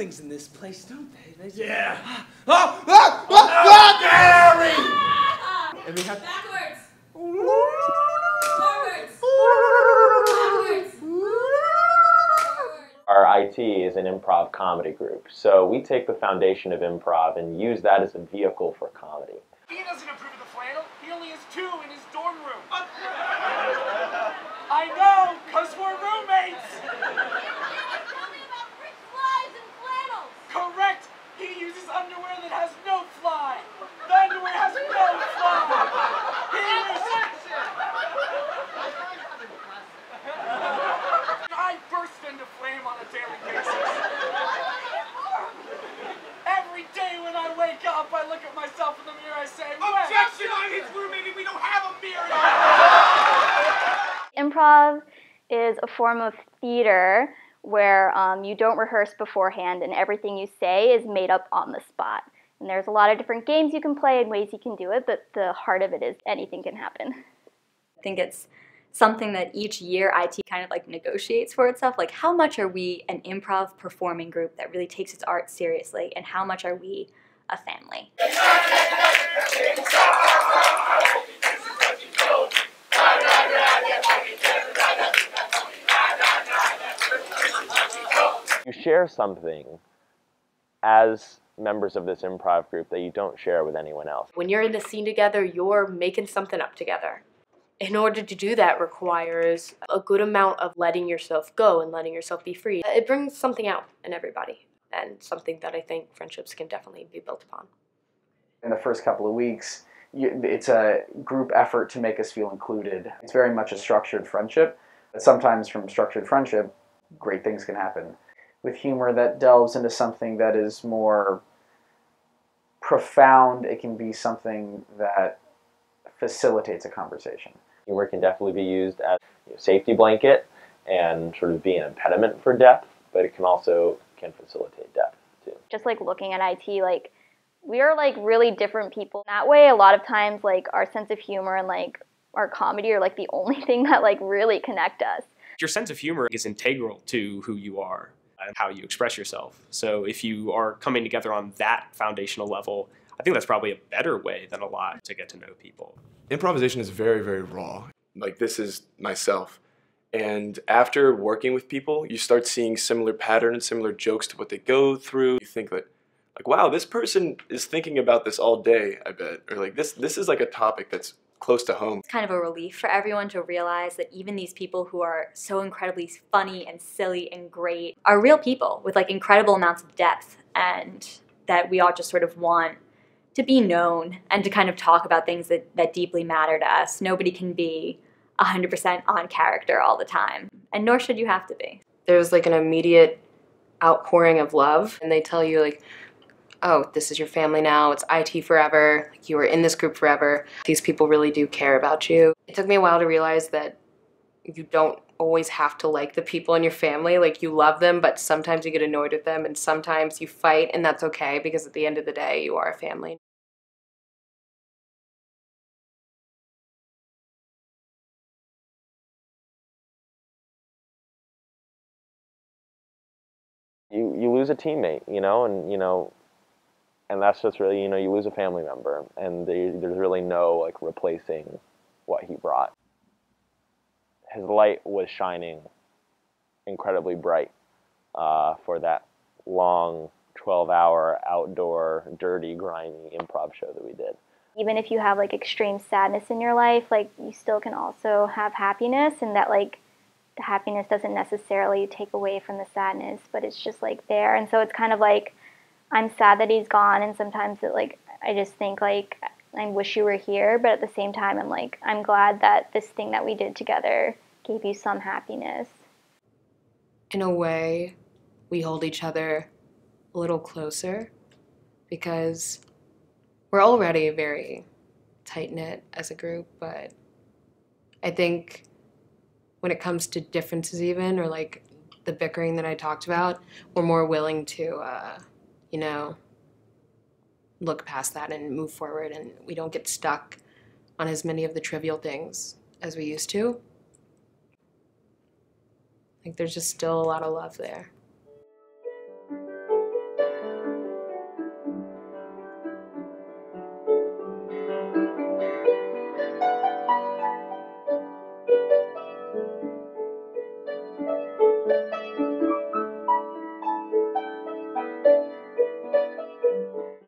feelings in this place, don't they? Yeah. Gary! And we have Backwards! Forwards! Backwards! Our IT is an improv comedy group, so we take the foundation of improv and use that as a vehicle for comedy. He doesn't approve of the flannel. He only has 2 in his dorm room. I know, because we're roommates. Tell me about Rick flies and flannels! Correct. He uses underwear that has no fly. The underwear has no fly. I burst into flame on a daily basis. Every day when I wake up, I look at myself in the mirror, I say, objection, I'm his roommate and we don't have a mirror. Improv is a form of theater where you don't rehearse beforehand and everything you say is made up on the spot. And there's a lot of different games you can play and ways you can do it, but the heart of it is anything can happen. I think it's something that each year IT kind of like negotiates for itself. Like, how much are we an improv performing group that really takes its art seriously, and how much are we a family? You share something as members of this improv group that you don't share with anyone else. When you're in the scene together, you're making something up together. In order to do that requires a good amount of letting yourself go and letting yourself be free. It brings something out in everybody, and something that I think friendships can definitely be built upon. In the first couple of weeks, it's a group effort to make us feel included. It's very much a structured friendship. Sometimes from structured friendship, great things can happen. With humor that delves into something that is more profound, it can be something that facilitates a conversation. Humor can definitely be used as a safety blanket and sort of be an impediment for depth, but it can also facilitate depth too. Just like looking at IT, like we are like really different people. That way, a lot of times, like our sense of humor and like our comedy are like the only thing that like really connect us. Your sense of humor is integral to who you are and how you express yourself. So if you are coming together on that foundational level, I think that's probably a better way than a lot to get to know people. Improvisation is very, very raw. Like, this is myself. And after working with people, you start seeing similar patterns, similar jokes to what they go through. You think that, like, wow, this person is thinking about this all day, I bet. Or like, this is like a topic that's close to home. It's kind of a relief for everyone to realize that even these people who are so incredibly funny and silly and great are real people with like incredible amounts of depth, and that we all just sort of want to be known and to kind of talk about things that deeply matter to us. Nobody can be 100% on character all the time, and nor should you have to be. There's like an immediate outpouring of love, and they tell you like, oh, this is your family now, it's IT forever, like, you were in this group forever. These people really do care about you. It took me a while to realize that you don't always have to like the people in your family. Like, you love them, but sometimes you get annoyed with them, and sometimes you fight, and that's okay, because at the end of the day, you are a family. You lose a teammate, and that's just really, you lose a family member, and there's really no like replacing what he brought. His light was shining incredibly bright for that long 12-hour outdoor, dirty, grimy improv show that we did. Even if you have like extreme sadness in your life, like you still can also have happiness, and that like the happiness doesn't necessarily take away from the sadness, but it's just like there. And so it's kind of like, I'm sad that he's gone, and sometimes it like I just think like I wish you were here, but at the same time I'm like, I'm glad that this thing that we did together gave you some happiness. In a way, we hold each other a little closer because we're already very tight-knit as a group, but I think when it comes to differences even, or like the bickering that I talked about, we're more willing to, look past that and move forward, and we don't get stuck on as many of the trivial things as we used to. Like, there's just still a lot of love there.